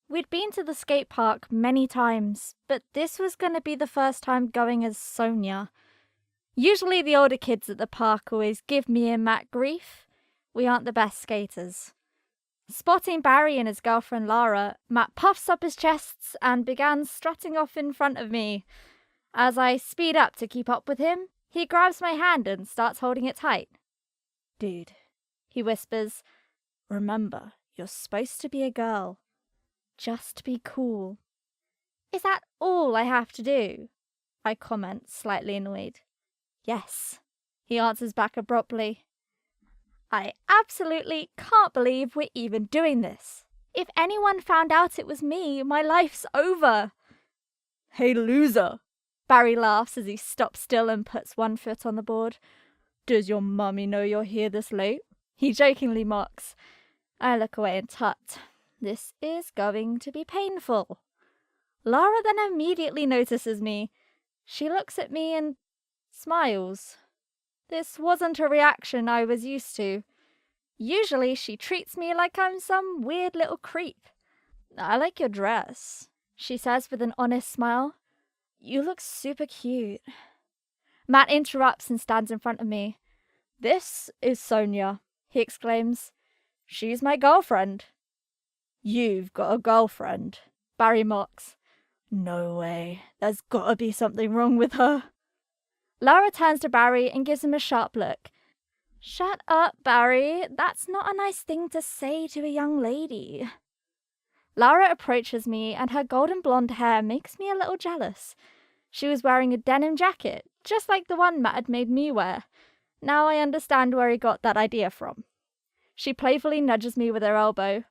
We'd been to the skate park many times, but this was going to be the first time going as Sonya. Usually the older kids at the park always give me and Matt grief. We aren't the best skaters. Spotting Barry and his girlfriend Lara, Matt puffs up his chests and began strutting off in front of me. As I speed up to keep up with him, he grabs my hand and starts holding it tight. "Dude," he whispers, "remember, you're supposed to be a girl. Just be cool." "Is that all I have to do?" I comment, slightly annoyed. "Yes," he answers back abruptly. I absolutely can't believe we're even doing this. If anyone found out it was me, my life's over. "Hey, loser," Barry laughs as he stops still and puts one foot on the board. "Does your mummy know you're here this late?" He jokingly mocks. I look away and tut. This is going to be painful. Lara then immediately notices me. She looks at me and smiles. This wasn't a reaction I was used to. Usually she treats me like I'm some weird little creep. "I like your dress," she says with an honest smile. "You look super cute." Matt interrupts and stands in front of me. "This is Sonya," he exclaims. "She's my girlfriend." "You've got a girlfriend?" Barry mocks. "No way. There's gotta be something wrong with her." Lara turns to Barry and gives him a sharp look. "Shut up, Barry. That's not a nice thing to say to a young lady." Lara approaches me and her golden blonde hair makes me a little jealous. She was wearing a denim jacket, just like the one Matt had made me wear. Now I understand where he got that idea from. She playfully nudges me with her elbow.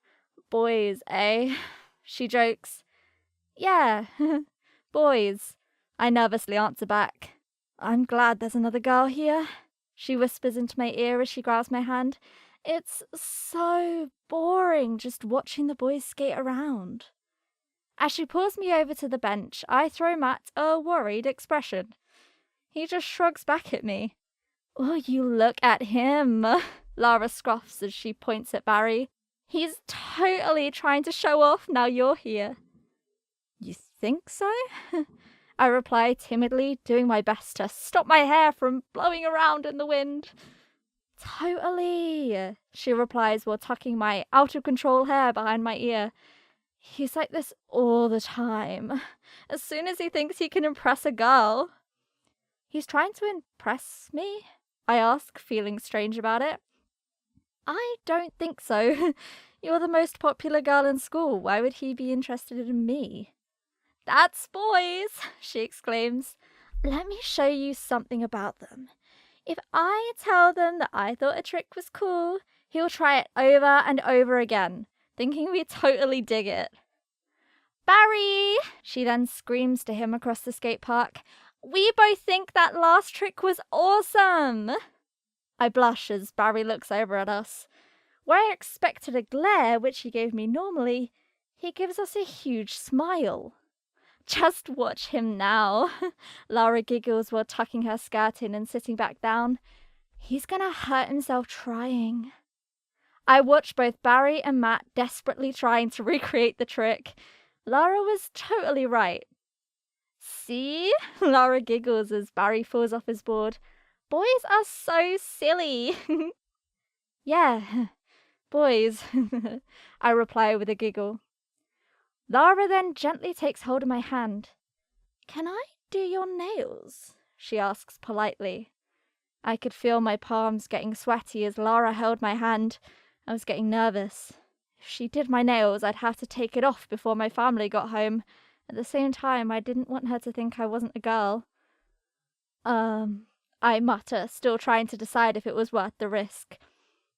"Boys, eh?" She jokes. "Yeah, boys," I nervously answer back. "I'm glad there's another girl here," she whispers into my ear as she grabs my hand. "It's so boring just watching the boys skate around." As she pulls me over to the bench, I throw Matt a worried expression. He just shrugs back at me. "Oh, you look at him," Lara scoffs as she points at Barry. "He's totally trying to show off now you're here." "You think so?" I reply timidly, doing my best to stop my hair from blowing around in the wind. "Totally," she replies while tucking my out-of-control hair behind my ear. "He's like this all the time, as soon as he thinks he can impress a girl." "He's trying to impress me?" I ask, feeling strange about it. "I don't think so. You're the most popular girl in school. Why would he be interested in me?" "That's boys," she exclaims. "Let me show you something about them. If I tell them that I thought a trick was cool, he'll try it over and over again, thinking we totally dig it." "Barry," she then screams to him across the skate park, "we both think that last trick was awesome." I blush as Barry looks over at us. Where I expected a glare, which he gave me normally, he gives us a huge smile. "Just watch him now." Lara giggles while tucking her skirt in and sitting back down. "He's gonna hurt himself trying." I watch both Barry and Matt desperately trying to recreate the trick. Lara was totally right. "See?" Lara giggles as Barry falls off his board. "Boys are so silly." "Yeah, boys," I reply with a giggle. Lara then gently takes hold of my hand. "Can I do your nails?" she asks politely. I could feel my palms getting sweaty as Lara held my hand. I was getting nervous. If she did my nails, I'd have to take it off before my family got home. At the same time, I didn't want her to think I wasn't a girl. I mutter, still trying to decide if it was worth the risk.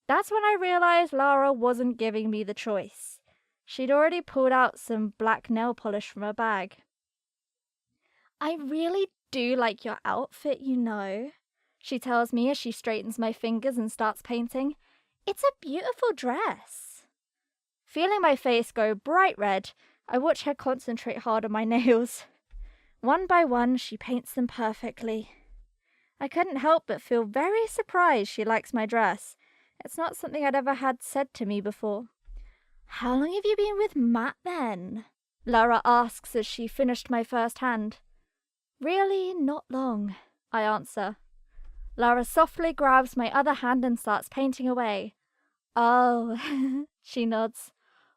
That's when I realized Lara wasn't giving me the choice. She'd already pulled out some black nail polish from her bag. "I really do like your outfit, you know," she tells me as she straightens my fingers and starts painting. It's a beautiful dress. Feeling my face go bright red, I watch her concentrate hard on my nails. One by one, she paints them perfectly. I couldn't help but feel very surprised she likes my dress. It's not something I'd ever had said to me before. How long have you been with Matt then? Lara asks as she finished my first hand. Really, not long, I answer. Lara softly grabs my other hand and starts painting away. Oh, she nods.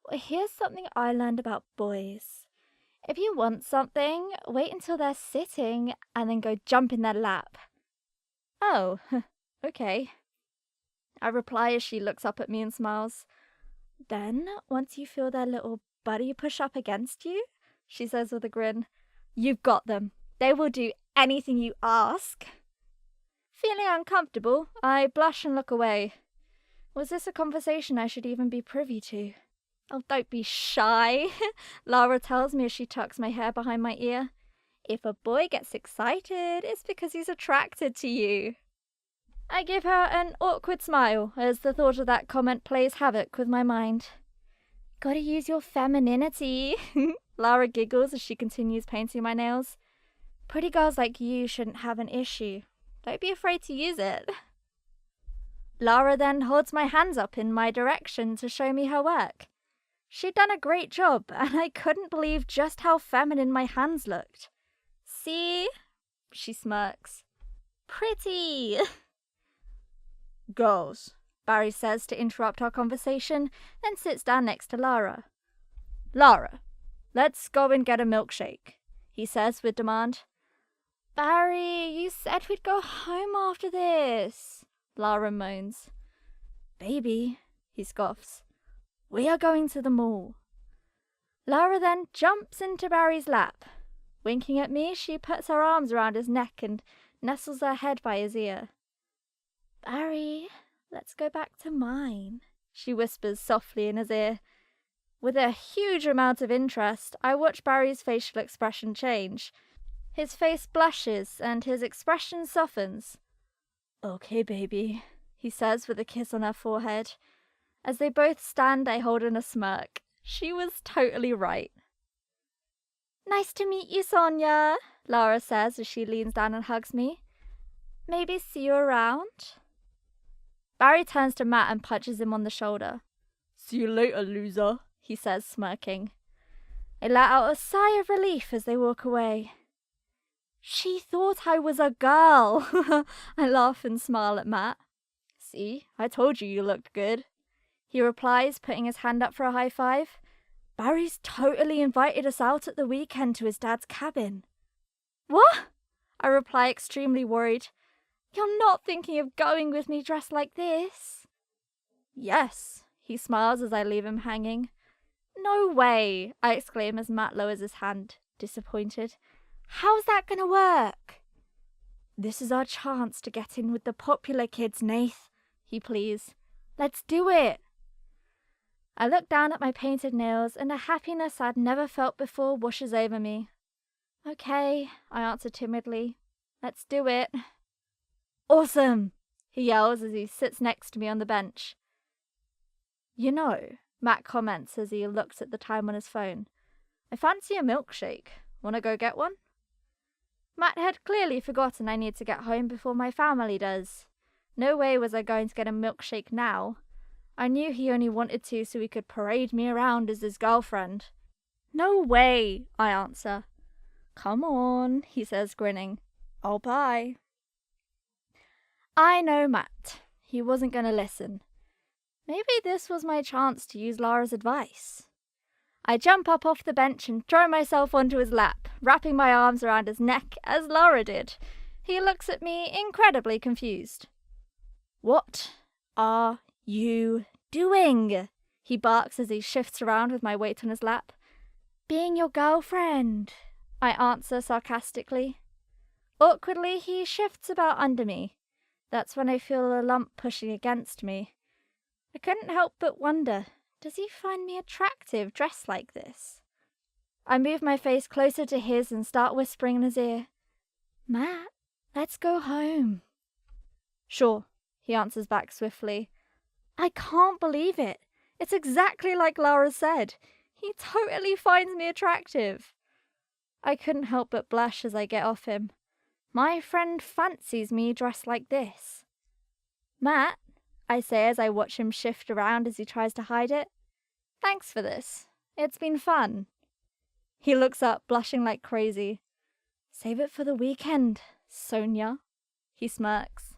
Well, here's something I learned about boys. If you want something, wait until they're sitting and then go jump in their lap. Oh, okay. I reply as she looks up at me and smiles. Then, once you feel their little buddy push up against you, she says with a grin, you've got them. They will do anything you ask. Feeling uncomfortable, I blush and look away. Was this a conversation I should even be privy to? Oh, don't be shy, Lara tells me as she tucks my hair behind my ear. If a boy gets excited, it's because he's attracted to you. I give her an awkward smile as the thought of that comment plays havoc with my mind. Gotta use your femininity, Lara giggles as she continues painting my nails. Pretty girls like you shouldn't have an issue. Don't be afraid to use it. Lara then holds my hands up in my direction to show me her work. She'd done a great job, and I couldn't believe just how feminine my hands looked. See? She smirks. Pretty. Girls, Barry says to interrupt our conversation, then sits down next to Lara. Lara, let's go and get a milkshake, he says with demand. Barry, you said we'd go home after this, Lara moans. Baby, he scoffs. We are going to the mall. Lara then jumps into Barry's lap. Winking at me, she puts her arms around his neck and nestles her head by his ear. Barry, let's go back to mine, she whispers softly in his ear. With a huge amount of interest, I watch Barry's facial expression change. His face blushes and his expression softens. Okay, baby, he says with a kiss on her forehead. As they both stand, I hold in a smirk. She was totally right. Nice to meet you, Sonya, Lara says as she leans down and hugs me. Maybe see you around? Barry turns to Matt and punches him on the shoulder. See you later, loser, he says, smirking. I let out a sigh of relief as they walk away. She thought I was a girl. I laugh and smile at Matt. See, I told you looked good, he replies, putting his hand up for a high five. Barry's totally invited us out at the weekend to his dad's cabin. What? I reply, extremely worried. You're not thinking of going with me dressed like this? Yes, he smiles as I leave him hanging. No way, I exclaim as Matt lowers his hand, disappointed. How's that gonna work? This is our chance to get in with the popular kids, Nath, he pleads. Let's do it. I look down at my painted nails and a happiness I'd never felt before washes over me. Okay, I answer timidly. Let's do it. Awesome, he yells as he sits next to me on the bench. You know, Matt comments as he looks at the time on his phone. I fancy a milkshake. Wanna go get one? Matt had clearly forgotten I need to get home before my family does. No way was I going to get a milkshake now. I knew he only wanted to so he could parade me around as his girlfriend. No way, I answer. Come on, he says, grinning. I'll buy. I know Matt. He wasn't going to listen. Maybe this was my chance to use Lara's advice. I jump up off the bench and throw myself onto his lap, wrapping my arms around his neck as Lara did. He looks at me incredibly confused. What are you doing? He barks as he shifts around with my weight on his lap. Being your girlfriend, I answer sarcastically. Awkwardly, he shifts about under me. That's when I feel a lump pushing against me. I couldn't help but wonder, does he find me attractive dressed like this? I move my face closer to his and start whispering in his ear. Matt, let's go home. Sure, he answers back swiftly. I can't believe it. It's exactly like Lara said. He totally finds me attractive. I couldn't help but blush as I get off him. My friend fancies me dressed like this. Matt, I say as I watch him shift around as he tries to hide it. Thanks for this. It's been fun. He looks up, blushing like crazy. Save it for the weekend, Sonya. He smirks.